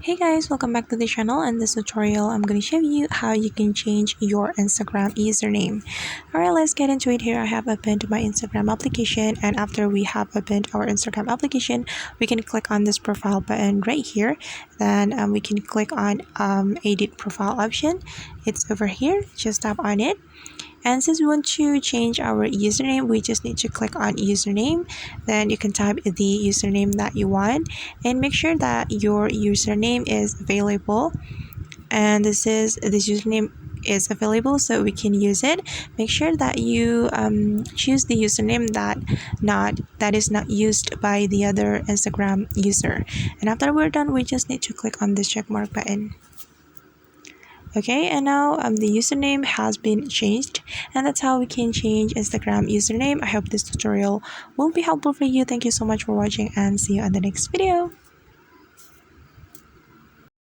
Hey guys, welcome back to the channel. In this tutorial, I'm going to show you how you can change your Instagram username. Alright, let's get into it. Here I have opened my Instagram application, and after we have opened our Instagram application, we can click on this profile button right here. Then we can click on edit profile option. It's over here. Just tap on it. And since we want to change our username, we just need to click on username. Then you can type the username that you want and make sure that your username is available. And this username is available, so we can use it. Make sure that you choose the username that is not used by the other Instagram user. And after we're done, we just need to click on this check mark button. Okay, and now the username has been changed, and that's how we can change Instagram username. I hope this tutorial will be helpful for you. Thank you so much for watching, and see you on the next video.